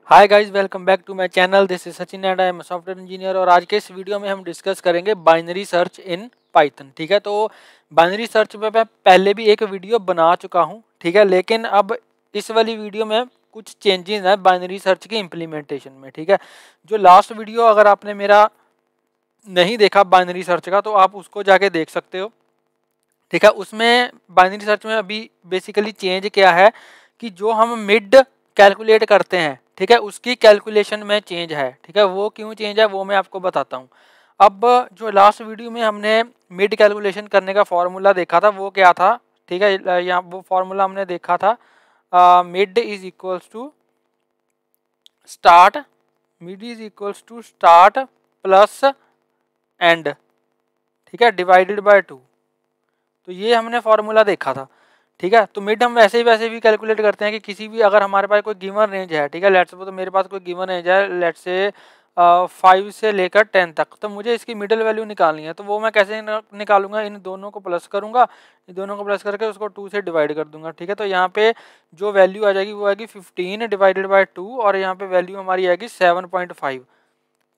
Hi guys, welcome back to my channel. This is Sachin and I am software engineer. और आज के इस video में हम डिस्कस करेंगे बाइनरी सर्च इन पाइथन। ठीक है, तो बाइनरी सर्च पे मैं पहले भी एक वीडियो बना चुका हूं, ठीक है, लेकिन अब इस वाली वीडियो में कुछ चेंजेस हैं बाइनरी सर्च की इम्प्लीमेंटेशन में। ठीक है, जो लास्ट वीडियो अगर आपने मेरा नहीं देखा बाइनरी सर्च का तो आप उसको जाके देख सकते हो। ठीक है, उसमें बाइनरी सर्च में अभी बेसिकली चेंज क्या है कि जो हम मिड कैलकुलेट करते हैं, ठीक है, उसकी कैलकुलेशन में चेंज है। ठीक है, वो क्यों चेंज है वो मैं आपको बताता हूँ। अब जो लास्ट वीडियो में हमने मिड कैलकुलेशन करने का फॉर्मूला देखा था वो क्या था। ठीक है, यहाँ वो फॉर्मूला हमने देखा था mid is equals to start, mid is equals to start plus end, ठीक है, डिवाइडेड बाय 2। तो ये हमने फॉर्मूला देखा था। ठीक है, तो मिड हम वैसे भी कैलकुलेट करते हैं कि किसी भी अगर हमारे पास कोई गिवन रेंज है, ठीक है, लेट्स सपोज तो मेरे पास कोई गिवन रेंज है, लेट्स से 5 से लेकर 10 तक, तो मुझे इसकी मिडिल वैल्यू निकालनी है। तो वो मैं कैसे निकालूंगा, इन दोनों को प्लस करूंगा, इन दोनों को प्लस करके उसको 2 से डिवाइड कर दूंगा। ठीक है, तो यहाँ पे जो वैल्यू आ जाएगी वो आएगी 15 डिवाइडेड बाई 2 और यहाँ पे वैल्यू हमारी आएगी 7.5।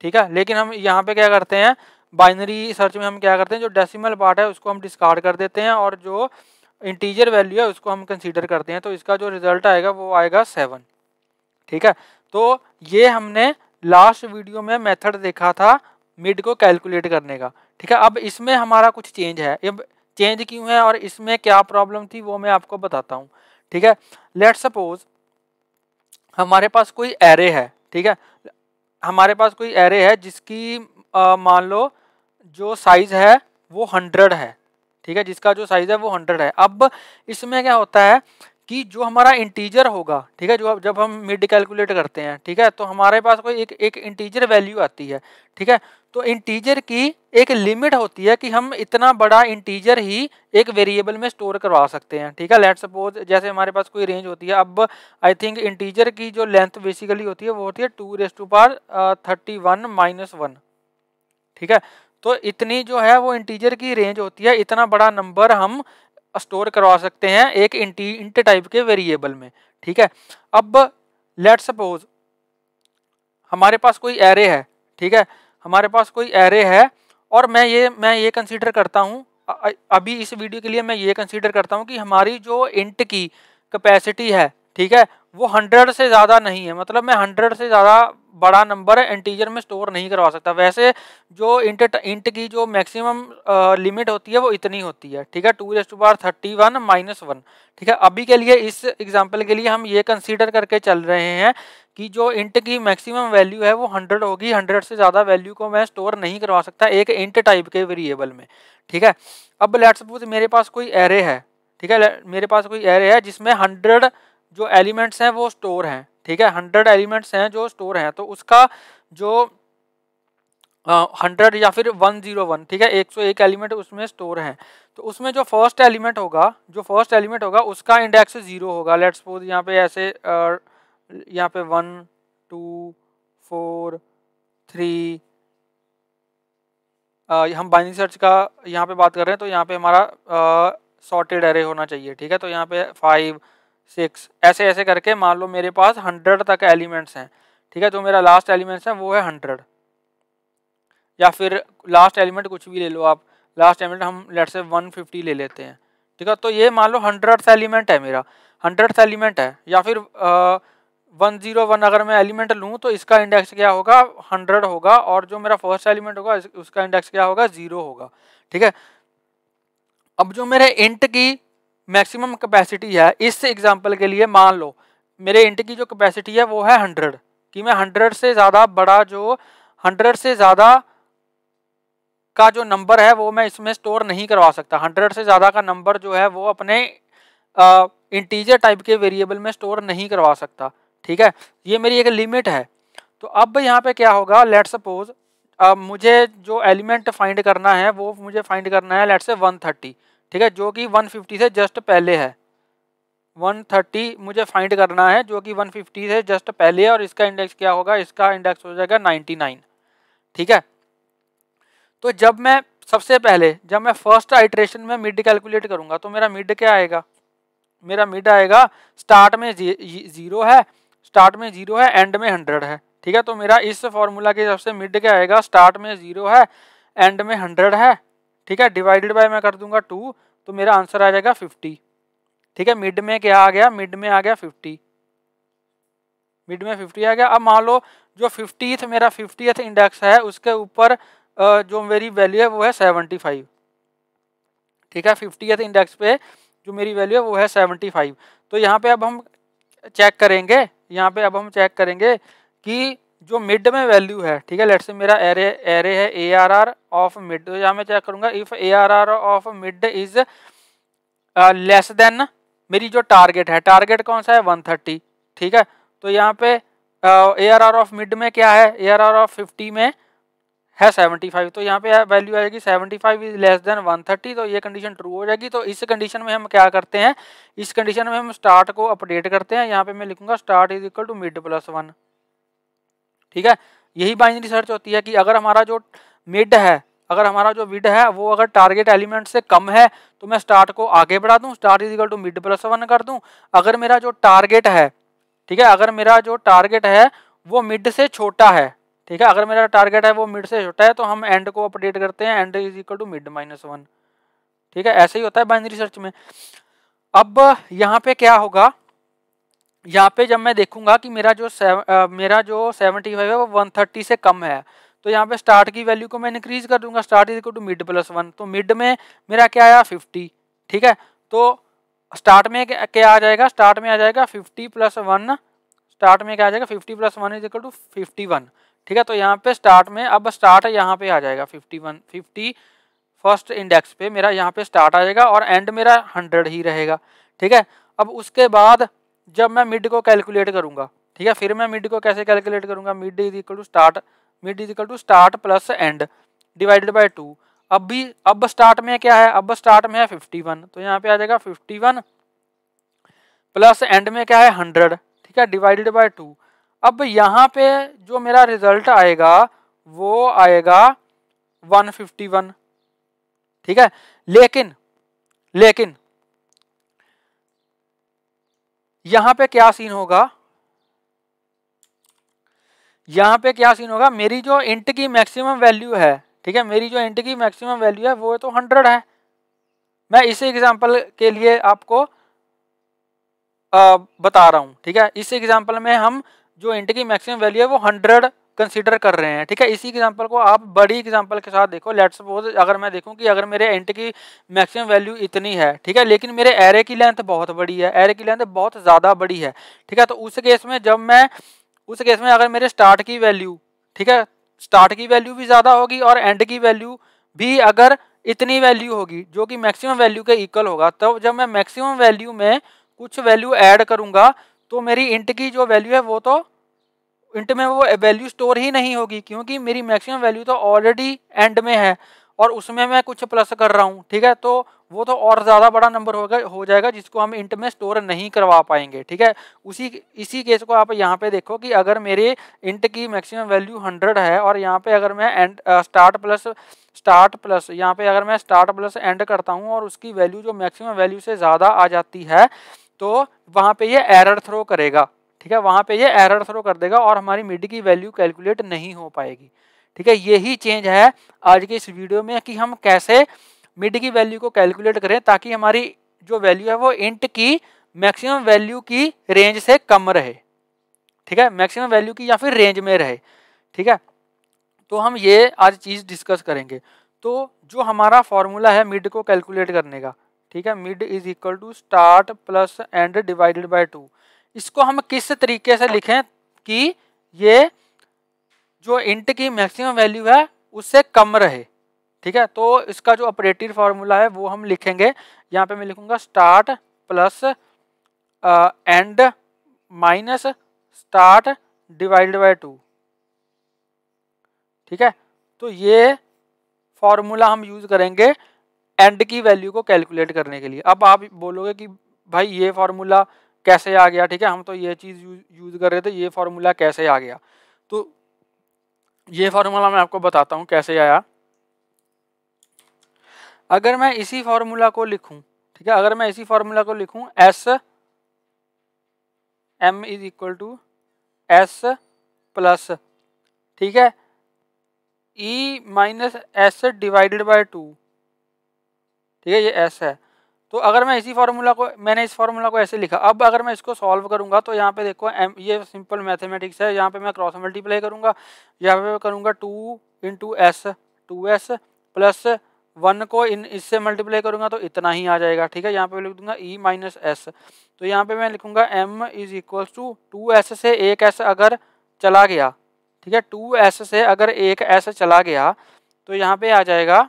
ठीक है, लेकिन हम यहाँ पे क्या करते हैं, बाइनरी सर्च में हम क्या करते हैं, जो डेसिमल पार्ट है उसको हम डिस्कार्ड कर देते हैं और जो इंटीजर वैल्यू है उसको हम कंसीडर करते हैं। तो इसका जो रिजल्ट आएगा वो आएगा 7। ठीक है, तो ये हमने लास्ट वीडियो में मेथड देखा था मिड को कैलकुलेट करने का। ठीक है, अब इसमें हमारा कुछ चेंज है। अब चेंज क्यों है और इसमें क्या प्रॉब्लम थी वो मैं आपको बताता हूँ। ठीक है, लेट्स सपोज हमारे पास कोई एरे है। ठीक है, हमारे पास कोई एरे है जिसकी मान लो जो साइज है वो 100 है। ठीक है, जिसका जो साइज है वो 100 है। अब इसमें क्या होता है कि जो हमारा इंटीजर होगा, ठीक है, जो जब हम मिड कैलकुलेट करते हैं, ठीक है, तो हमारे पास कोई एक इंटीजर वैल्यू आती है। ठीक है, तो इंटीजर की एक लिमिट होती है कि हम इतना बड़ा इंटीजर ही एक वेरिएबल में स्टोर करवा सकते हैं। ठीक है, लेट्स सपोज जैसे हमारे पास कोई रेंज होती है। अब आई थिंक इंटीजर की जो लेंथ बेसिकली होती है वो होती है 2⁻31-1। ठीक है, तो इतनी जो है वो इंटीजर की रेंज होती है, इतना बड़ा नंबर हम स्टोर करवा सकते हैं एक इंट टाइप के वेरिएबल में। ठीक है, अब लेट्स सपोज हमारे पास कोई एरे है। ठीक है, हमारे पास कोई एरे है और मैं ये कंसीडर करता हूँ, अभी इस वीडियो के लिए मैं ये कंसीडर करता हूँ कि हमारी जो इंट की कैपेसिटी है, ठीक है, वो 100 से ज़्यादा नहीं है। मतलब मैं 100 से ज़्यादा बड़ा नंबर इंटीजर में स्टोर नहीं करवा सकता। वैसे जो इंट की जो मैक्सिमम लिमिट होती है वो इतनी होती है। ठीक है, 2⁻31-1। ठीक है, अभी के लिए इस एग्जांपल के लिए हम ये कंसीडर करके चल रहे हैं कि जो इंट की मैक्सिमम वैल्यू है वो 100 होगी। 100 से ज़्यादा वैल्यू को मैं स्टोर नहीं करवा सकता एक इंट टाइप के वेरिएबल में। ठीक है, अब लेट्स सपोज मेरे पास कोई एरे है। ठीक है, मेरे पास कोई एरे है जिसमें 100 जो एलिमेंट्स हैं वो स्टोर हैं। ठीक है, 100 एलिमेंट्स हैं जो स्टोर हैं, तो उसका जो 100 या फिर 101, ठीक है, 101 एलिमेंट उसमें स्टोर हैं। तो उसमें जो फर्स्ट एलिमेंट होगा उसका इंडेक्स 0 होगा। लेट्स सपोज यहाँ पे ऐसे यहाँ पे 1 2 4 3 हम बाइनरी सर्च का यहाँ पे बात कर रहे हैं, तो यहाँ पे हमारा सॉर्टेड एरे होना चाहिए। ठीक है, तो यहाँ पे 5 6 ऐसे ऐसे करके मान लो मेरे पास 100 तक एलिमेंट्स हैं। ठीक है, तो मेरा लास्ट एलिमेंट्स है वो है 100, या फिर लास्ट एलिमेंट कुछ भी ले लो आप। लास्ट एलिमेंट हम लेट्स से 150 ले लेते हैं। ठीक है, तो ये मान लो 100th एलिमेंट है मेरा, 100th एलिमेंट है, या फिर 101 अगर मैं एलिमेंट लूँ तो इसका इंडेक्स क्या होगा, 100 होगा, और जो मेरा फर्स्ट एलिमेंट होगा उसका इंडेक्स क्या होगा, 0 होगा। ठीक है, अब जो मेरे इंट की मैक्सिमम कैपेसिटी है, इस एग्जांपल के लिए मान लो मेरे इंट की जो कैपेसिटी है वो है 100, कि मैं 100 से ज़्यादा बड़ा जो 100 से ज़्यादा का जो नंबर है वो मैं इसमें स्टोर नहीं करवा सकता। 100 से ज़्यादा का नंबर जो है वो अपने इंटीजर टाइप के वेरिएबल में स्टोर नहीं करवा सकता। ठीक है, ये मेरी एक लिमिट है। तो अब यहाँ पे क्या होगा, लेट्स सपोज मुझे जो एलिमेंट फाइंड करना है वो मुझे फाइंड करना है लेट्स से 130। ठीक है, जो कि 150 से जस्ट पहले है। 130 मुझे फाइंड करना है जो कि 150 से जस्ट पहले है, और इसका इंडेक्स क्या होगा, इसका इंडेक्स हो जाएगा 99। ठीक है, तो जब मैं सबसे पहले जब मैं फर्स्ट आइट्रेशन में मिड कैलकुलेट करूंगा तो मेरा मिड क्या आएगा, मेरा मिड आएगा, स्टार्ट में 0 है, स्टार्ट में 0 है, एंड में 100 है। ठीक है, तो मेरा इस फॉर्मूला के हिसाब से मिड क्या आएगा, स्टार्ट में 0 है, एंड में 100 है। ठीक है, डिवाइडेड बाय मैं कर दूंगा 2, तो मेरा आंसर आ जाएगा 50। ठीक है, मिड में क्या आ गया, मिड में आ गया 50, मिड में 50 आ गया। अब मान लो जो 50th मेरा 50th इंडेक्स है उसके ऊपर जो मेरी वैल्यू है वो है 75। ठीक है, 50th इंडेक्स पे जो मेरी वैल्यू है वो है 75। तो यहाँ पे अब हम चेक करेंगे, यहाँ पे अब हम चेक करेंगे कि जो मिड में वैल्यू है, ठीक है, लेट्स से मेरा एरे है ARR ऑफ मिड, तो यहाँ मैं चेक करूंगा if ARR of mid is less then मेरी जो टारगेट है, टारगेट कौन सा है 130। ठीक है, तो यहाँ पे ARR ऑफ मिड में क्या है, ARR ऑफ 50 में है 75, तो यहाँ पे वैल्यू आएगी 75 इज लेस देन 130, तो ये कंडीशन ट्रू हो जाएगी। तो इस कंडीशन में हम क्या करते हैं, इस कंडीशन में हम स्टार्ट को अपडेट करते हैं। यहाँ पे मैं लिखूंगा start is equal to mid plus 1। ठीक है, यही बाइनरी सर्च होती है कि अगर हमारा जो मिड है, अगर हमारा जो मिड है वो अगर टारगेट एलिमेंट से कम है तो मैं स्टार्ट को आगे बढ़ा दूं, start is equal to mid plus 1 कर दूं। अगर मेरा जो टारगेट है, ठीक है, अगर मेरा जो टारगेट है वो मिड से छोटा है, ठीक है, अगर मेरा टारगेट है वो मिड से छोटा है तो हम एंड को अपडेट करते हैं, end is equal to mid minus 1। ठीक है, ऐसे ही होता है बाइनरी सर्च में। अब यहाँ पे क्या होगा, यहाँ पे जब मैं देखूंगा कि मेरा जो 75 है वो 130 से कम है, तो यहाँ पे स्टार्ट की वैल्यू को मैं इंक्रीज कर दूंगा, start is equal to mid plus 1। तो मिड में मेरा क्या आया 50। ठीक है, तो स्टार्ट में क्या आ जाएगा, स्टार्ट में आ जाएगा 50 प्लस 1, स्टार्ट में क्या आ जाएगा 50 प्लस 1 इज इक्वल टू 51। ठीक है, तो यहाँ पे स्टार्ट में अब स्टार्ट यहाँ पे आ जाएगा 51, 50 फर्स्ट इंडेक्स पे मेरा यहाँ पे स्टार्ट आ जाएगा और एंड मेरा 100 ही रहेगा। ठीक है, अब उसके बाद जब मैं मिड को कैलकुलेट करूंगा, ठीक है, फिर मैं मिड को कैसे कैलकुलेट करूंगा, mid is equal to start, mid is equal to start plus end divided by 2। अब स्टार्ट में क्या है, अब स्टार्ट में है 51, तो यहाँ पे आ जाएगा 51 प्लस एंड में क्या है 100। ठीक है, डिवाइडेड बाय 2। अब यहाँ पे जो मेरा रिजल्ट आएगा वो आएगा 151। ठीक है, लेकिन यहाँ पे क्या सीन होगा, यहाँ पे क्या सीन होगा, मेरी जो इंट की मैक्सिमम वैल्यू है, ठीक है, मेरी जो इंट की मैक्सिमम वैल्यू है वो तो 100 है। मैं इस एग्जांपल के लिए आपको बता रहा हूँ। ठीक है, इस एग्जांपल में हम जो इंट की मैक्सिमम वैल्यू है वो 100 कंसीडर कर रहे हैं। ठीक है, इसी एग्जांपल को आप बड़ी एग्जांपल के साथ देखो। लेट्स सपोज अगर मैं देखूं कि अगर मेरे इंट की मैक्सिमम वैल्यू इतनी है, ठीक है, लेकिन मेरे एरे की लेंथ बहुत बड़ी है, एरे की लेंथ बहुत ज़्यादा बड़ी है। ठीक है, तो उस केस में अगर मेरे स्टार्ट की वैल्यू, ठीक है, स्टार्ट की वैल्यू भी ज़्यादा होगी और एंड की वैल्यू भी अगर इतनी वैल्यू होगी जो कि मैक्सिमम वैल्यू के इक्वल होगा, तो जब मैं मैक्सिमम वैल्यू में कुछ वैल्यू ऐड करूंगा तो मेरी इंट की जो वैल्यू है वो तो इंट में वो वैल्यू स्टोर ही नहीं होगी, क्योंकि मेरी मैक्सिमम वैल्यू तो ऑलरेडी एंड में है और उसमें मैं कुछ प्लस कर रहा हूँ। ठीक है, तो वो तो और ज़्यादा बड़ा नंबर हो जाएगा जिसको हम इंट में स्टोर नहीं करवा पाएंगे। ठीक है, इसी केस को आप यहाँ पे देखो कि अगर मेरे इंट की मैक्सिमम वैल्यू 100 है और यहाँ पे अगर मैं एंड स्टार्ट प्लस यहाँ पे अगर मैं स्टार्ट प्लस एंड करता हूँ और उसकी वैल्यू जो मैक्सिमम वैल्यू से ज़्यादा आ जाती है तो वहाँ पे ये एरर थ्रो करेगा। ठीक है, वहाँ पे ये एरर थ्रो कर देगा और हमारी मिड की वैल्यू कैलकुलेट नहीं हो पाएगी। ठीक है, यही चेंज है आज के इस वीडियो में कि हम कैसे मिड की वैल्यू को कैलकुलेट करें ताकि हमारी जो वैल्यू है वो इंट की मैक्सिमम वैल्यू की रेंज से कम रहे। ठीक है, मैक्सिमम वैल्यू की या फिर रेंज में रहे। ठीक है, तो हम ये आज चीज़ डिस्कस करेंगे। तो जो हमारा फॉर्मूला है मिड को कैलकुलेट करने का, ठीक है, mid is equal to start plus end divided by 2, इसको हम किस तरीके से लिखें कि ये जो इंट की मैक्सिमम वैल्यू है उससे कम रहे। ठीक है, तो इसका जो ऑपरेटिव फार्मूला है वो हम लिखेंगे, यहाँ पे मैं लिखूंगा start plus and minus start divided by 2। ठीक है, तो ये फॉर्मूला हम यूज करेंगे एंड की वैल्यू को कैलकुलेट करने के लिए। अब आप बोलोगे कि भाई ये फॉर्मूला कैसे आ गया, ठीक है, हम तो ये चीज़ यूज कर रहे थे, ये फॉर्मूला कैसे आ गया। तो ये फॉर्मूला मैं आपको बताता हूँ कैसे आया। अगर मैं इसी फॉर्मूला को लिखूं, ठीक है, अगर मैं इसी फॉर्मूला को लिखूं S M is equal to S plus, ठीक है, E minus S divided by 2, ठीक है, ये एस है। तो अगर मैं इसी फार्मूला को, मैंने इस फार्मूला को ऐसे लिखा, अब अगर मैं इसको सॉल्व करूंगा तो यहाँ पे देखो ये सिंपल मैथमेटिक्स है, यहाँ पे मैं क्रॉस मल्टीप्लाई करूंगा, यहाँ पे करूंगा 2 इंटू एस, 2s प्लस 1 को इससे मल्टीप्लाई करूंगा तो इतना ही आ जाएगा, ठीक है। यहाँ पे लिख दूंगा ई माइनस एस, तो यहाँ पे मैं लिखूंगा m is equal to 2s से एक s अगर चला गया, ठीक है, 2s से अगर एक s चला गया तो यहाँ पे आ जाएगा,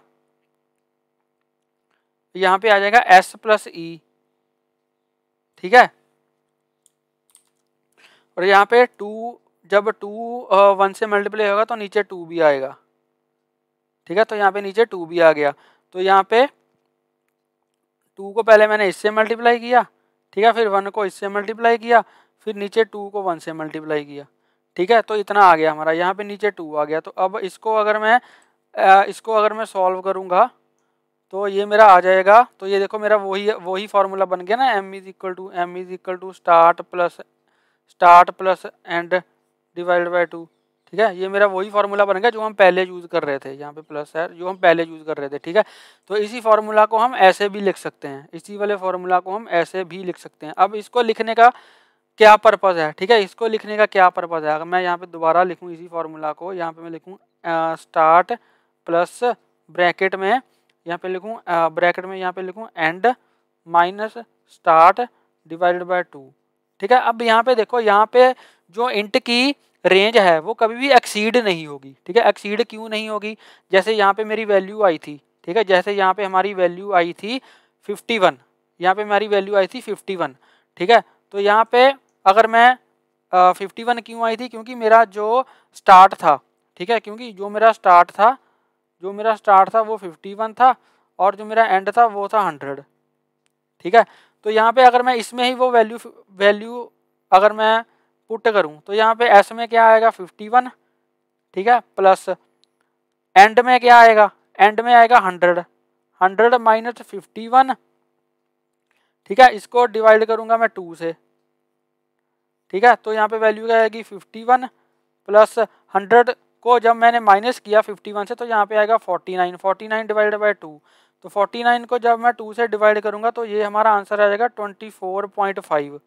यहाँ पे आ जाएगा s प्लस ई, ठीक है। और यहाँ पे 2, जब 2 1 से मल्टीप्लाई होगा तो नीचे 2 भी आएगा, ठीक है। तो यहाँ पे नीचे 2 भी आ गया, तो यहाँ पे 2 को पहले मैंने इससे मल्टीप्लाई किया, ठीक है, फिर 1 को इससे मल्टीप्लाई किया, फिर नीचे 2 को 1 से मल्टीप्लाई किया, ठीक है। तो इतना आ गया हमारा, यहाँ पे नीचे 2 आ गया। तो अब इसको अगर मैं सॉल्व करूँगा तो ये मेरा आ जाएगा, तो ये देखो मेरा वही फार्मूला बन गया ना, m is equal to start plus end divide by 2, ठीक है। ये मेरा वही फार्मूला बन गया जो हम पहले यूज़ कर रहे थे, यहाँ पे प्लस है जो हम पहले यूज़ कर रहे थे, ठीक है। तो इसी फार्मूला को हम ऐसे भी लिख सकते हैं, इसी वाले फार्मूला को हम ऐसे भी लिख सकते हैं। अब इसको लिखने का क्या पर्पज़ है, ठीक है, इसको लिखने का क्या पर्पज़ है, अगर मैं यहाँ पे दोबारा लिखूँ इसी फार्मूला को, यहाँ पे मैं लिखूँ स्टार्ट प्लस ब्रैकेट में, यहाँ पे लिखूँ ब्रैकेट में यहाँ पे लिखूँ and minus start divided by 2, ठीक है। अब यहाँ पे देखो, यहाँ पे जो इंट की रेंज है वो कभी भी एक्सीड नहीं होगी, ठीक है। एक्सीड क्यों नहीं होगी, जैसे यहाँ पे मेरी वैल्यू आई थी, ठीक है, जैसे यहाँ पे हमारी वैल्यू आई थी 51, यहाँ पे हमारी वैल्यू आई थी 51, ठीक है। तो यहाँ पे अगर मैं 51 क्यों आई थी, क्योंकि मेरा जो स्टार्ट था, ठीक है, क्योंकि जो मेरा स्टार्ट था वो 51 था और जो मेरा एंड था वो था 100, ठीक है। तो यहाँ पे अगर मैं इसमें ही वो वैल्यू अगर मैं पुट करूँ तो यहाँ पे एस में क्या आएगा 51, ठीक है, प्लस एंड में क्या आएगा, एंड में आएगा 100 माइनस 51, ठीक है। इसको डिवाइड करूँगा मैं 2 से, ठीक है। तो यहाँ पे वैल्यू क्या आएगी 51 प्लस 100 को जब मैंने माइनस किया 51 से तो यहाँ पे आएगा 49 डिवाइड बाय 2, तो 49 को जब मैं 2 से डिवाइड करूँगा तो ये हमारा आंसर आ जाएगा 24.5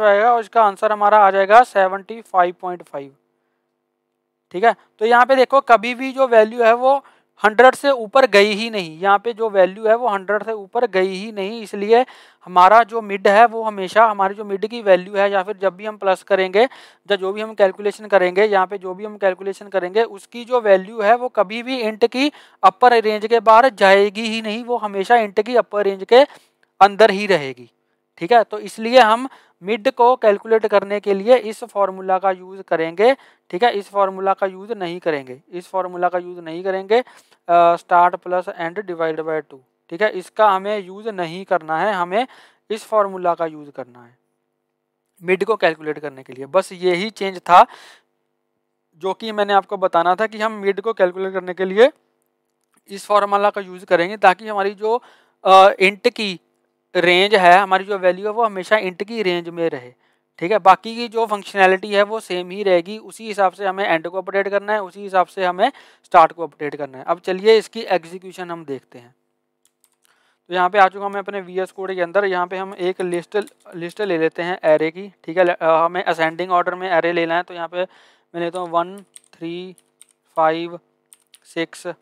आएगा और इसका आंसर हमारा आ जाएगा 75.5, ठीक है। तो यहाँ पे देखो कभी भी जो वैल्यू है वो 100 से ऊपर गई ही नहीं, यहाँ पे जो वैल्यू है वो 100 से ऊपर गई ही नहीं, इसलिए हमारा जो मिड है वो हमेशा, हमारी जो मिड की वैल्यू है या फिर जब भी हम प्लस करेंगे या जो भी हम कैलकुलेशन करेंगे, यहाँ पे जो भी हम कैलकुलेशन करेंगे उसकी जो वैल्यू है वो कभी भी इंट की अपर रेंज के बाहर जाएगी ही नहीं, वो हमेशा इंट की अपर रेंज के अंदर ही रहेगी, ठीक है। तो इसलिए हम मिड को कैलकुलेट करने के लिए इस फार्मूला का यूज़ करेंगे, ठीक है, इस फार्मूला का यूज़ नहीं करेंगे, start plus end divide by 2, ठीक है, इसका हमें यूज़ नहीं करना है, हमें इस फार्मूला का यूज़ करना है मिड को कैलकुलेट करने के लिए। बस यही चेंज था जो कि मैंने आपको बताना था कि हम मिड को कैलकुलेट करने के लिए इस फार्मूला का यूज़ करेंगे ताकि हमारी जो इंट की रेंज है, हमारी जो वैल्यू है वो हमेशा इंट की रेंज में रहे, ठीक है। बाकी की जो फंक्शनैलिटी है वो सेम ही रहेगी, उसी हिसाब से हमें एंड को अपडेट करना है, उसी हिसाब से हमें स्टार्ट को अपडेट करना है। अब चलिए इसकी एग्जीक्यूशन हम देखते हैं। तो यहाँ पे आ चुका मैं अपने VS कोड के अंदर, यहाँ पे हम एक लिस्ट ले लेते हैं एरे की, ठीक है। हमें असेंडिंग ऑर्डर में एरे लेना है, तो यहाँ पे मैं लेता हूँ 1 3 5 6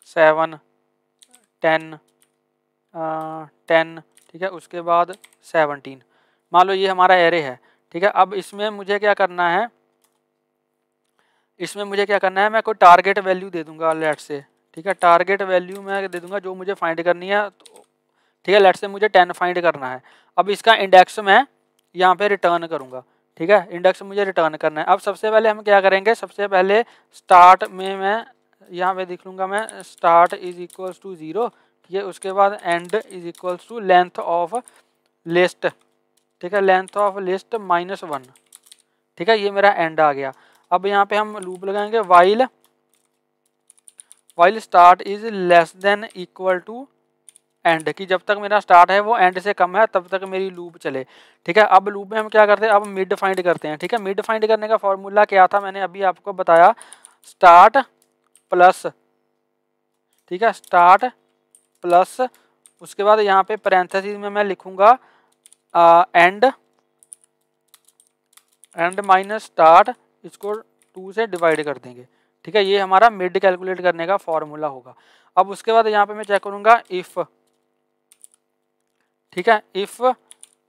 7 10 10, ठीक है, उसके बाद 17, मान लो ये हमारा एरे है, ठीक है। अब इसमें मुझे क्या करना है, मैं कोई टारगेट वैल्यू दे दूंगा लेट से, ठीक है, टारगेट वैल्यू मैं दे दूंगा जो मुझे फाइंड करनी है, तो ठीक है, लेट से मुझे 10 फाइंड करना है। अब इसका इंडेक्स मैं यहाँ पे रिटर्न करूँगा, ठीक है, इंडेक्स मुझे रिटर्न करना है। अब सबसे पहले हम क्या करेंगे, सबसे पहले स्टार्ट में मैं यहाँ पे देख लूँगा, मैं स्टार्ट इज इक्वल्स टू 0, ठीक है, उसके बाद end is equals to length of list, ठीक है, लेंथ ऑफ लिस्ट -1, ठीक है, ये मेरा एंड आ गया। अब यहाँ पे हम लूप लगाएंगे while start is less than equal to end की जब तक मेरा स्टार्ट है वो एंड से कम है तब तक मेरी लूप चले। ठीक है, अब लूप में हम क्या करते हैं, अब मिड फाइंड करते हैं। ठीक है, मिड फाइंड करने का फॉर्मूला क्या था, मैंने अभी आपको बताया, स्टार्ट प्लस, ठीक है, स्टार्ट प्लस उसके बाद यहाँ पे पैरेंथेसिस में मैं लिखूंगा एंड माइनस स्टार्ट, इसको 2 से डिवाइड कर देंगे। ठीक है, ये हमारा मिड कैलकुलेट करने का फॉर्मूला होगा। अब उसके बाद यहाँ पे मैं चेक करूंगा इफ, ठीक है, इफ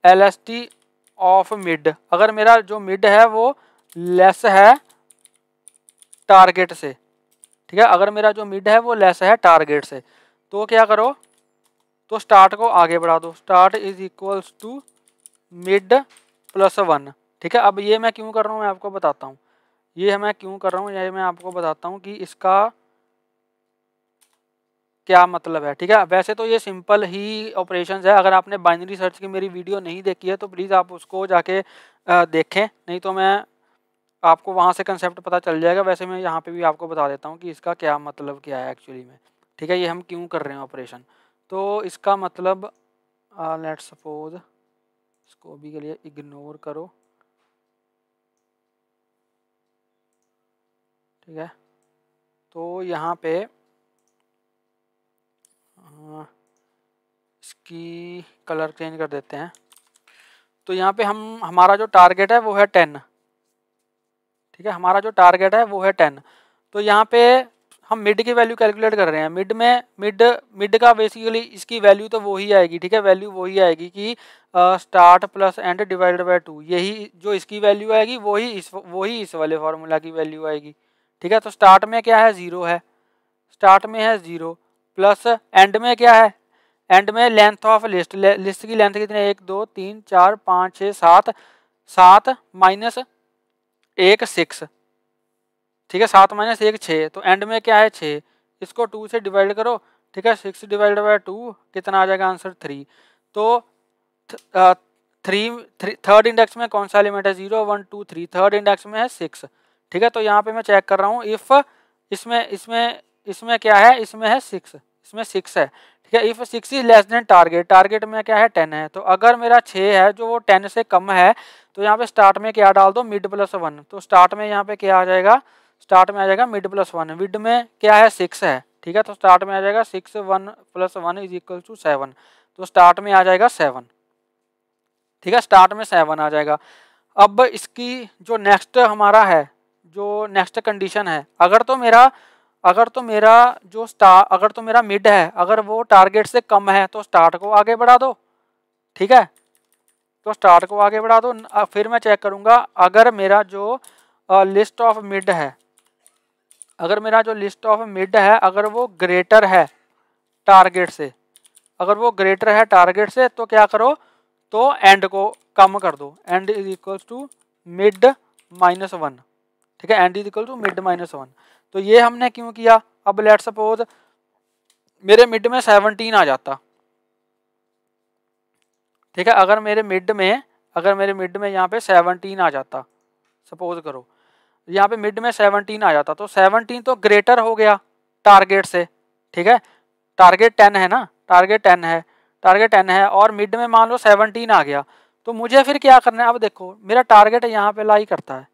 LST ऑफ मिड, अगर मेरा जो मिड है वो लेस है टारगेट से, ठीक है, अगर मेरा जो मिड है वो लेस है टारगेट से, तो क्या करो, तो स्टार्ट को आगे बढ़ा दो, start is equals to mid plus 1। ठीक है, अब ये मैं क्यों कर रहा हूँ मैं आपको बताता हूँ, ये मैं क्यों कर रहा हूँ, ये मैं आपको बताता हूँ कि इसका क्या मतलब है। ठीक है, वैसे तो ये सिंपल ही ऑपरेशंस है, अगर आपने बाइनरी सर्च की मेरी वीडियो नहीं देखी है तो प्लीज़ आप उसको जाके देखें, नहीं तो मैं आपको वहाँ से कंसेप्ट पता चल जाएगा। वैसे मैं यहाँ पे भी आपको बता देता हूँ कि इसका क्या मतलब क्या है एक्चुअली में। ठीक है, ये हम क्यों कर रहे हैं ऑपरेशन, तो इसका मतलब लेट्स सपोज, इसको भी के लिए इग्नोर करो। ठीक है, तो यहाँ पे इसकी कलर चेंज कर देते हैं, तो यहाँ पे हमारा जो टारगेट है वो है 10। ठीक है, हमारा जो टारगेट है वो है 10, तो यहाँ पे हम मिड की वैल्यू कैलकुलेट कर रहे हैं। मिड का बेसिकली इसकी वैल्यू तो वही आएगी। ठीक है, वैल्यू वही आएगी कि start plus end divided by 2, यही जो इसकी वैल्यू आएगी वही इस वाले फार्मूला की वैल्यू आएगी। ठीक है, तो स्टार्ट में क्या है, 0 है, स्टार्ट में है 0, प्लस एंड में क्या है, एंड में लेंथ ऑफ लिस्ट, लिस्ट की लेंथ कितनी है, 1 2 3 4 5 6 7, 7 माइनस 1 6। ठीक है, 7 माइनस 1 6, तो एंड में क्या है 6, इसको 2 से डिवाइड करो। ठीक है, 6 डिवाइड बाय 2 कितना आ जाएगा आंसर 3। तो 3 थर्ड इंडेक्स में कौन सा एलिमेंट है, 0 1 2 3, थर्ड इंडेक्स में है 6। ठीक है, तो यहाँ पे मैं चेक कर रहा हूँ इफ इसमें क्या है, इसमें है 6, इसमें 6 है। ठीक है, if 6 is less then target, target में क्या है 10 है, तो अगर मेरा 6 है जो वो 10 से कम है, तो यहाँ पे स्टार्ट में क्या डाल दो, मिड प्लस 1, तो स्टार्ट में यहाँ पे क्या आ जाएगा, स्टार्ट में आ जाएगा मिड प्लस 1, मिड में क्या है 6 है। ठीक है, तो स्टार्ट में आ जाएगा 6 1 प्लस 1 इज इक्वल टू 7, तो स्टार्ट में आ जाएगा 7। ठीक है, स्टार्ट में 7 आ जाएगा। अब इसकी जो नेक्स्ट हमारा है, जो नेक्स्ट कंडीशन है, अगर तो मेरा मिड है, अगर वो टारगेट से कम है तो स्टार्ट को आगे बढ़ा दो। ठीक है, तो स्टार्ट को आगे बढ़ा दो। फिर मैं चेक करूंगा अगर मेरा जो लिस्ट ऑफ मिड है, अगर मेरा जो लिस्ट ऑफ मिड है अगर वो ग्रेटर है टारगेट से, अगर वो ग्रेटर है टारगेट से, तो क्या करो, तो एंड को कम कर दो, end is equal to mid minus 1। ठीक है, end is equal to mid minus 1। तो ये हमने क्यों किया, अब लेट सपोज मेरे मिड में 17 आ जाता। ठीक है, अगर मेरे मिड में यहाँ पे 17 आ जाता, सपोज करो यहाँ पे मिड में 17 आ जाता, तो 17 तो ग्रेटर हो गया टारगेट से। ठीक है, टारगेट 10 है ना, टारगेट 10 है और मिड में मान लो 17 आ गया, तो मुझे फिर क्या करना है, अब देखो मेरा टारगेट यहाँ पे लाई करता है।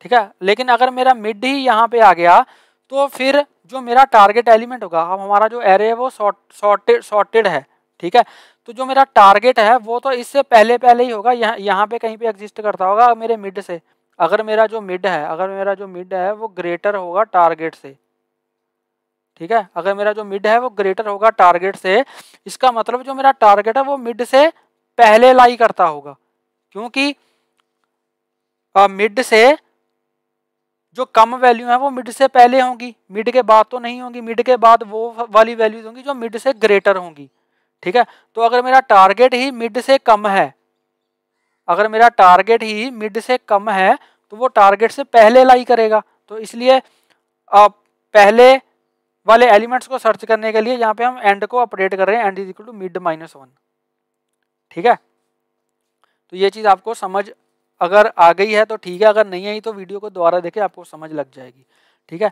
ठीक है, लेकिन अगर मेरा मिड ही यहाँ पे आ गया तो फिर जो मेरा टारगेट एलिमेंट होगा, अब हमारा जो एरे है वो सॉर्टेड है। ठीक है, तो जो मेरा टारगेट है वो तो इससे पहले ही होगा, यहाँ पे कहीं पे एग्जिस्ट करता होगा मेरे मिड से। अगर मेरा जो मिड है वो ग्रेटर होगा टारगेट से। ठीक है, अगर मेरा जो मिड है वो ग्रेटर होगा टारगेट से, इसका मतलब जो मेरा टारगेट है वो मिड से पहले लाई करता होगा, क्योंकि मिड से जो कम वैल्यू है वो मिड से पहले होंगी, मिड के बाद तो नहीं होंगी, मिड के बाद वो वाली वैल्यूज होंगी जो मिड से ग्रेटर होंगी। ठीक है, तो अगर मेरा टारगेट ही मिड से कम है, अगर मेरा टारगेट ही मिड से कम है तो वो टारगेट से पहले लाई करेगा, तो इसलिए पहले वाले एलिमेंट्स को सर्च करने के लिए यहाँ पे हम एंड को अपडेट कर रहे हैं, end is equal to mid minus 1। ठीक है, तो ये चीज़ आपको समझ अगर आ गई है तो ठीक है, अगर नहीं आई तो वीडियो को दोबारा देखें, आपको समझ लग जाएगी। ठीक है,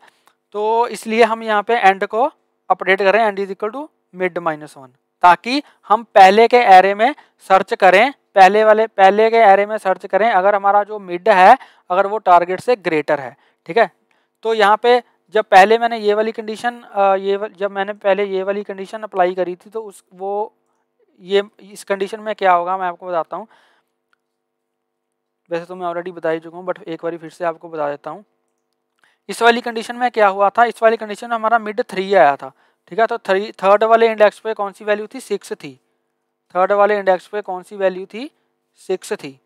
तो इसलिए हम यहाँ पे एंड को अपडेट कर रहे हैं, end is equal to mid minus 1, ताकि हम पहले के एरे में सर्च करें, पहले के एरे में सर्च करें अगर हमारा जो मिड है अगर वो टारगेट से ग्रेटर है। ठीक है, तो यहाँ पे जब पहले मैंने ये वाली कंडीशन जब मैंने पहले ये वाली कंडीशन अप्लाई करी थी तो इस कंडीशन में क्या होगा मैं आपको बताता हूँ। वैसे तो मैं ऑलरेडी बता ही चुका हूँ बट एक बार फिर से आपको बता देता हूँ। इस वाली कंडीशन में क्या हुआ था, इस वाली कंडीशन में हमारा मिड 3 आया था। ठीक है, तो थर्ड वाले इंडेक्स पे कौन सी वैल्यू थी, 6 थी। थर्ड वाले इंडेक्स पे कौन सी वैल्यू थी, 6 थी।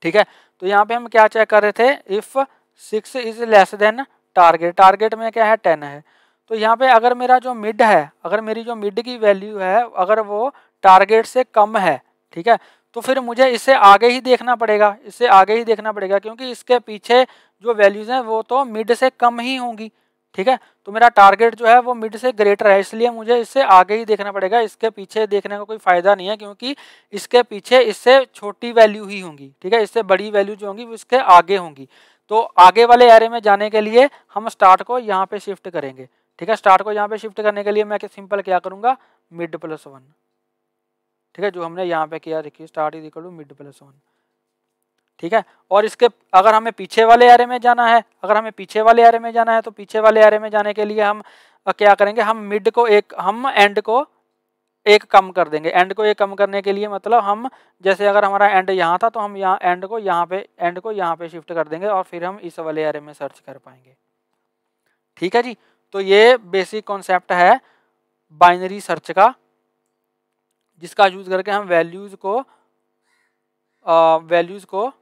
ठीक है, तो यहाँ पे हम क्या चेक कर रहे थे, if 6 is less then target, target में क्या है 10 है। तो यहाँ पे अगर मेरा जो मिड है, अगर मेरी जो मिड की वैल्यू है अगर वो टारगेट से कम है, ठीक है, तो फिर मुझे इससे आगे ही देखना पड़ेगा, इससे आगे ही देखना पड़ेगा क्योंकि इसके पीछे जो वैल्यूज हैं वो तो मिड से कम ही होंगी। ठीक है, तो मेरा टारगेट जो है वो मिड से ग्रेटर है, इसलिए मुझे इससे आगे ही देखना पड़ेगा, इसके पीछे देखने का कोई फायदा नहीं है क्योंकि इसके पीछे इससे छोटी वैल्यू ही होंगी। ठीक है, इससे बड़ी वैल्यू जो होंगी वो इसके आगे होंगी। तो आगे वाले एरे में जाने के लिए हम स्टार्ट को यहाँ पे शिफ्ट करेंगे। ठीक है, स्टार्ट को यहाँ पे शिफ्ट करने के लिए मैं सिंपल क्या करूँगा, मिड +1। ठीक है, जो हमने यहाँ पे किया देखिए, start is equal to mid +1। ठीक है, और इसके अगर हमें पीछे वाले एरे में जाना है, अगर हमें पीछे वाले एरे में जाना है तो पीछे वाले एरे में जाने के लिए हम क्या करेंगे, हम एंड को एक कम कर देंगे। एंड को एक कम करने के लिए मतलब हम जैसे अगर हमारा एंड यहाँ था तो हम यहाँ एंड को यहाँ पे शिफ्ट कर देंगे और फिर हम इस वाले एरे में सर्च कर पाएंगे। ठीक है जी, तो ये बेसिक कॉन्सेप्ट है बाइनरी सर्च का, जिसका यूज करके हम वैल्यूज को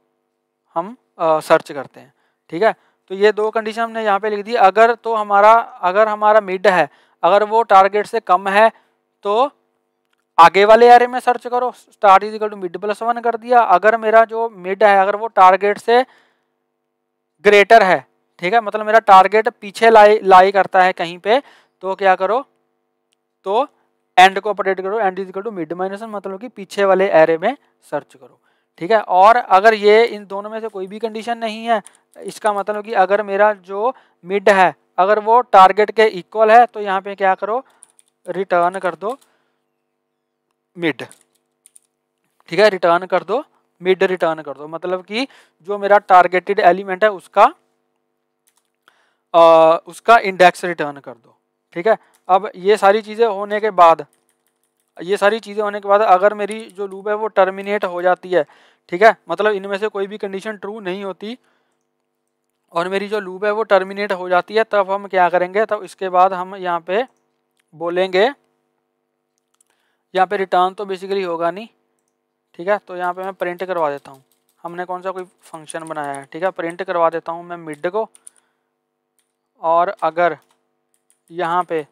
हम सर्च करते हैं। ठीक है, तो ये दो कंडीशन हमने यहाँ पे लिख दी। अगर हमारा मिड है, अगर वो टारगेट से कम है तो आगे वाले एरे में सर्च करो, start is equal to mid +1 कर दिया। अगर मेरा जो मिड है अगर वो टारगेट से ग्रेटर है, ठीक है, मतलब मेरा टारगेट पीछे लाई करता है कहीं पे, तो क्या करो, तो एंड को अपडेट करो, end is equal to mid -1, मतलब कि पीछे वाले एरे में सर्च करो। ठीक है, और अगर ये इन दोनों में से कोई भी कंडीशन नहीं है, इसका मतलब कि अगर मेरा जो मिड है अगर वो टारगेट के इक्वल है तो यहाँ पे क्या करो, रिटर्न कर दो मिड। ठीक है, रिटर्न कर दो मिड, रिटर्न कर दो, मतलब कि जो मेरा टारगेटेड एलिमेंट है उसका इंडेक्स रिटर्न कर दो। ठीक है, अब ये सारी चीज़ें होने के बाद अगर मेरी जो लूप है वो टर्मिनेट हो जाती है, ठीक है, मतलब इनमें से कोई भी कंडीशन ट्रू नहीं होती और मेरी जो लूप है वो टर्मिनेट हो जाती है, तब हम क्या करेंगे, तब इसके बाद हम यहाँ पे बोलेंगे, यहाँ पे रिटर्न तो बेसिकली होगा नहीं। ठीक है, तो यहाँ पे मैं प्रिंट करवा देता हूँ, हमने कौन सा कोई फंक्शन बनाया है। ठीक है, प्रिंट करवा देता हूँ मैं मिड को, और अगर यहाँ पे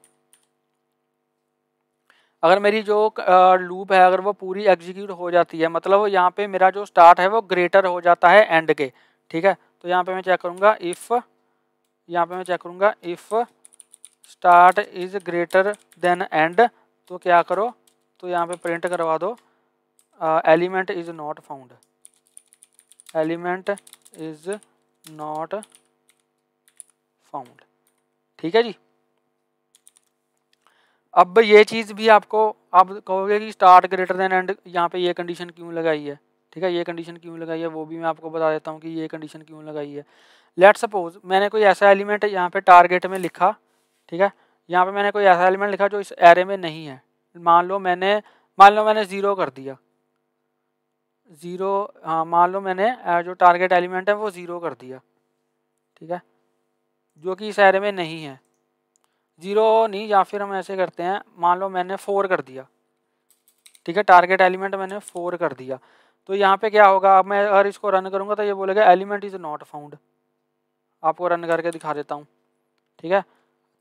अगर मेरी जो लूप है अगर वो पूरी एग्जीक्यूट हो जाती है, मतलब यहाँ पे मेरा जो स्टार्ट है वो ग्रेटर हो जाता है एंड के। ठीक है, तो यहाँ पे मैं चेक करूँगा if start is greater then and, तो क्या करो, तो यहाँ पे प्रिंट करवा दो एलिमेंट इज नॉट फाउंड, ठीक है जी। अब ये चीज़ भी आपको, आप कहोगे कि स्टार्ट ग्रेटर देन एंड यहाँ पे ये कंडीशन क्यों लगाई है। ठीक है, ये कंडीशन क्यों लगाई है वो भी मैं आपको बता देता हूँ कि ये कंडीशन क्यों लगाई है। लेट्स सपोज मैंने कोई ऐसा एलिमेंट यहाँ पे टारगेट में लिखा, ठीक है, यहाँ पे मैंने कोई ऐसा एलिमेंट लिखा जो इस एरे में नहीं है, मान लो मैंने 0 कर दिया, 0, हाँ मान लो मैंने जो टारगेट एलिमेंट है वो 0 कर दिया, ठीक है, जो कि इस एरे में नहीं है, 0 नहीं, या फिर हम ऐसे करते हैं, मान लो मैंने 4 कर दिया, ठीक है, टारगेट एलिमेंट मैंने 4 कर दिया, तो यहाँ पे क्या होगा, अब मैं अगर इसको रन करूँगा तो ये बोलेगा एलिमेंट इज़ नॉट फाउंड। आपको रन करके दिखा देता हूँ। ठीक है,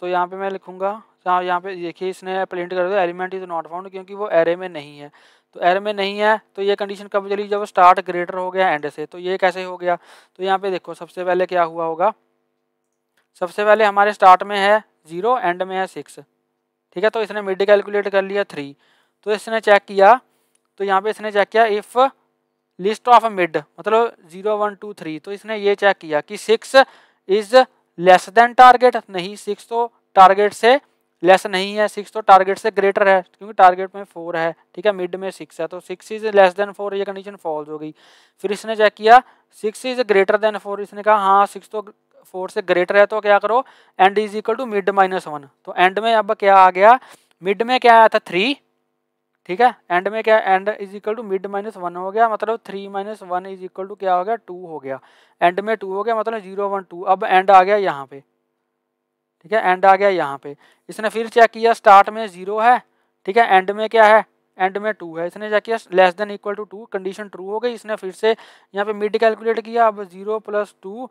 तो यहाँ पे मैं लिखूँगा, यहाँ पे देखिए इसने प्रिंट कर दिया एलिमेंट इज़ नॉट फाउंड, क्योंकि वो एरे में नहीं है। तो एरे में नहीं है तो ये कंडीशन कब चली, जब स्टार्ट ग्रेटर हो गया एंड से। तो ये कैसे हो गया, तो यहाँ पे देखो सबसे पहले क्या हुआ होगा, सबसे पहले हमारे स्टार्ट में है 0, एंड में है 6, ठीक है, तो इसने मिड कैलकुलेट कर लिया 3, तो इसने चेक किया, तो यहाँ पे इसने चेक किया इफ़ लिस्ट ऑफ मिड, मतलब 0 1 2 3, तो इसने ये चेक किया कि 6 इज लेस देन टारगेट, नहीं 6 तो टारगेट से लेस नहीं है, 6 तो टारगेट से ग्रेटर है क्योंकि टारगेट में 4 है, ठीक है, मिड में 6 है, तो 6 इज लेस देन 4, ये कंडीशन फॉल्स हो गई। फिर इसने चेक किया 6 इज ग्रेटर देन 4, इसने कहा हाँ 6 तो 4 से ग्रेटर है, तो क्या करो end is equal to mid -1। तो एंड में अब क्या आ गया, मिड में क्या आया था 3, ठीक है, एंड में क्या, end is equal to mid -1 हो गया, मतलब 3 - 1 इज इक्वल टू क्या हो गया 2 हो गया, एंड में 2 हो गया, मतलब 0 1 2। अब एंड आ गया यहाँ पे, ठीक है, एंड आ गया यहाँ पे। इसने फिर चेक किया स्टार्ट में 0 है, ठीक है, एंड में क्या है, एंड में 2 है, इसने चेक किया less than equal to 2, condition true हो गई। इसने फिर से यहाँ पे मिड कैलकुलेट किया, अब 0 + 2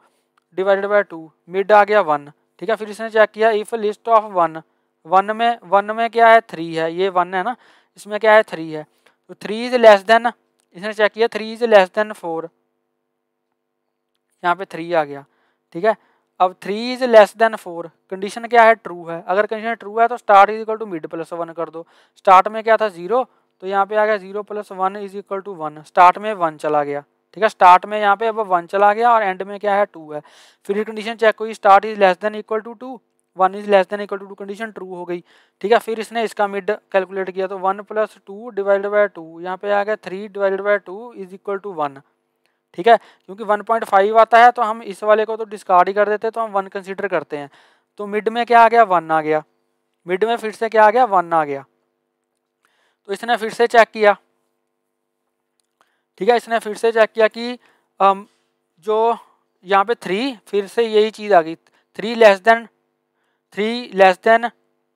डिवाइडेड बाय 2, मिड आ गया 1, ठीक है। फिर इसने चेक किया इफ लिस्ट ऑफ 1, 1 में क्या है 3 है, ये 1 है ना, इसमें क्या है 3 है, तो 3 इज लेस देन, इसने चेक किया 3 इज लेस देन 4, यहाँ पे 3 आ गया, ठीक है। अब 3 इज लेस देन 4, कंडीशन क्या है ट्रू है, अगर कंडीशन ट्रू है तो start is equal to mid +1 कर दो। स्टार्ट में क्या था 0, तो यहाँ पे आ गया 0 + 1 इज इक्वल टू 1, स्टार्ट में 1 चला गया, ठीक है, स्टार्ट में यहाँ पे अब 1 चला गया और एंड में क्या है 2 है। फिर कंडीशन चेक हुई start is less than equal to 2, 1 is less than equal to 2, condition true हो गई, ठीक है। फिर इसने इसका मिड कैलकुलेट किया, तो 1 + 2 डिवाइडेड बाय 2, यहाँ पे आ गया 3 divided by 2 is equal to 1, ठीक है, क्योंकि 1.5 आता है तो हम इस वाले को तो डिस्कार्ड ही कर देते हैं, तो हम 1 कंसीडर करते हैं। तो मिड में क्या आ गया 1 आ गया, मिड में फिर से क्या आ गया 1 आ गया। तो इसने फिर से चेक किया, ठीक है, इसने फिर से चेक किया कि जो यहाँ पे 3, फिर से यही चीज़ आ गई, 3 less than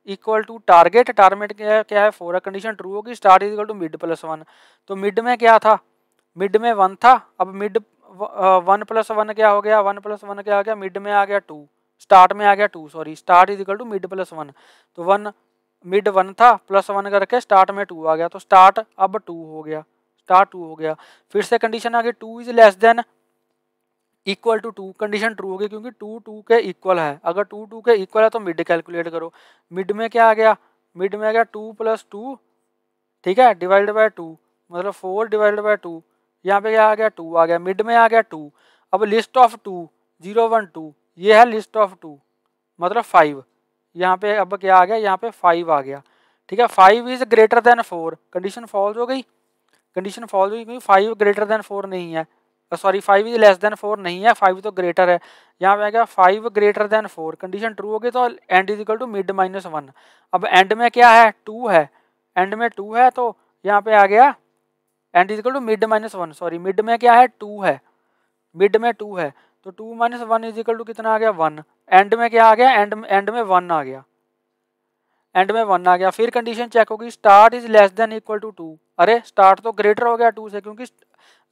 equal to target, target क्या है 4 है, कंडीशन ट्रू होगी, start is equal to mid +1। तो मिड में क्या था, मिड में 1 था, अब मिड 1 + 1 क्या हो गया, 1 + 1 क्या आ गया, मिड में आ गया 2, स्टार्ट में आ गया 2, sorry, start is equal to mid +1। तो 1 मिड 1 था, +1 करके स्टार्ट में 2 आ गया, तो स्टार्ट अब 2 हो गया, स्टार्ट 2 हो गया। फिर से कंडीशन आ गई 2 is less than equal to 2, condition true हो गई क्योंकि 2 2 के इक्वल है, अगर 2 2 के इक्वल है तो मिड कैलकुलेट करो। मिड में क्या आ गया, मिड में आ गया 2 + 2, ठीक है, डिवाइडेड बाय 2, मतलब 4 डिवाइडेड बाय 2, यहाँ पे क्या आ गया 2 आ गया, मिड में आ गया 2। अब लिस्ट ऑफ 2 0 1 2, ये है लिस्ट ऑफ 2, मतलब 5, यहाँ पे अब क्या आ गया, यहाँ पे 5 आ गया, ठीक है। 5 is greater than 4, condition false हो गई, कंडीशन फॉल्स हुई क्योंकि 5 ग्रेटर देन 4 नहीं है, सॉरी 5 इज लेस देन 4 नहीं है, 5 तो ग्रेटर है, यहाँ पे आ गया 5 ग्रेटर देन 4, कंडीशन ट्रू हो गई, तो end is equal to mid -1। अब एंड में क्या है 2 है, एंड में 2 है, तो यहाँ पे आ गया end is equal to mid -1, sorry mid में क्या है 2 है, मिड में 2 है, तो 2 - 1 इज इक्वल टू कितना आ गया 1, एंड में क्या आ गया, एंड में 1 आ गया, एंड में 1 आ गया। फिर कंडीशन चेक होगी start is less than equal to 2, अरे स्टार्ट तो ग्रेटर हो गया 2 से, क्योंकि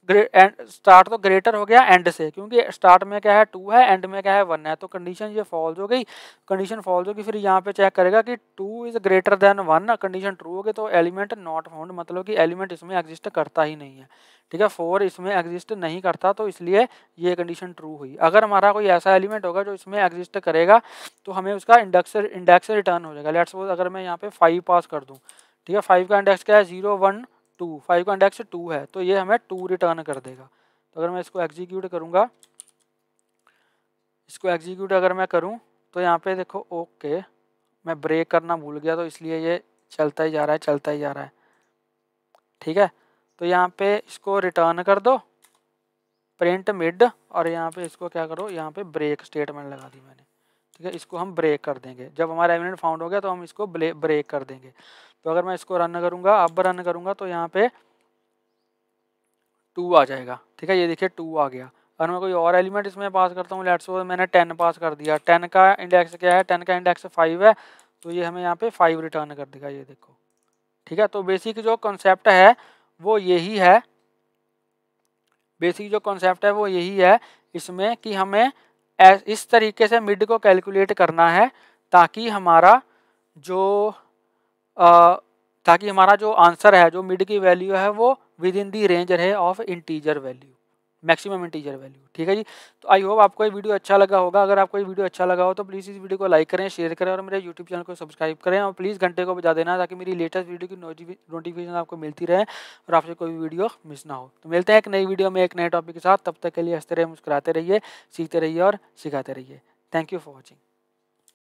स्टार्ट तो ग्रेटर हो गया एंड से, क्योंकि स्टार्ट में क्या है 2 है, एंड में क्या है 1 है, तो कंडीशन ये फॉल्स हो गई, कंडीशन फॉल्स होगी। फिर यहाँ पे चेक करेगा कि 2 is greater then 1, condition true हो गई, तो एलिमेंट नॉट फाउंड, मतलब कि एलिमेंट इसमें एग्जिस्ट करता ही नहीं है, ठीक है, 4 इसमें एग्जिस्ट नहीं करता, तो इसलिए ये कंडीशन ट्रू हुई। अगर हमारा कोई ऐसा एलिमेंट होगा जो इसमें एग्जिस्ट करेगा तो हमें उसका इंडेक्स रिटर्न हो जाएगा। लेट्स सपोज अगर मैं यहाँ पे 5 पास कर दूँ, ठीक है, 5 का इंडेक्स क्या है 0 1 2, 5 का इंडेक्स 2 है, तो ये हमें 2 रिटर्न कर देगा। तो अगर मैं इसको एग्जीक्यूट करूँगा, इसको एग्जीक्यूट अगर मैं करूँ तो यहाँ पे देखो ओके, मैं ब्रेक करना भूल गया, तो इसलिए ये चलता ही जा रहा है, चलता ही जा रहा है, ठीक है। तो यहाँ पे इसको रिटर्न कर दो प्रिंट मिड, और यहाँ पे इसको क्या करो, यहाँ पे ब्रेक स्टेटमेंट लगा दी मैंने, ठीक है, इसको हम ब्रेक कर देंगे, जब हमारा एलिमेंट फाउंड हो गया तो हम इसको ब्रेक कर देंगे। तो अगर मैं इसको रन करूँगा, अब रन करूँगा, तो यहाँ पे 2 आ जाएगा, ठीक है, ये देखिए 2 आ गया। अगर मैं कोई और एलिमेंट इसमें पास करता हूँ, लेट्स सपोज मैंने 10 पास कर दिया, 10 का इंडेक्स क्या है, 10 का इंडेक्स 5 है, तो ये हमें यहाँ पे 5 रिटर्न कर देगा, ये देखो, ठीक है। तो बेसिक जो कॉन्सेप्ट है वो यही है, बेसिक जो कॉन्सेप्ट है वो यही है इसमें, कि हमें इस तरीके से मिड को कैलकुलेट करना है ताकि हमारा जो आंसर है, जो मिड की वैल्यू है, वो विद इन दी रेंज रहे of integer value, maximum integer value, ठीक है जी। तो आई होप आपको ये वीडियो अच्छा लगा होगा। अगर आपको ये वीडियो अच्छा लगा हो तो प्लीज़ इस वीडियो को लाइक करें, शेयर करें, और मेरे यूट्यूब चैनल को सब्सक्राइब करें, और प्लीज़ घंटे को बजा देना ताकि मेरी लेटेस्ट वीडियो की नोटिफिकेशन आपको मिलती रहे और आपसे कोई भी वीडियो मिस ना हो। तो मिलते हैं एक नई वीडियो में एक नए टॉपिक के साथ, तब तक के लिए हंसते रहिए, मुस्कुराते रहिए, सीखते रहिए और सिखाते रहिए। Thank you for watching.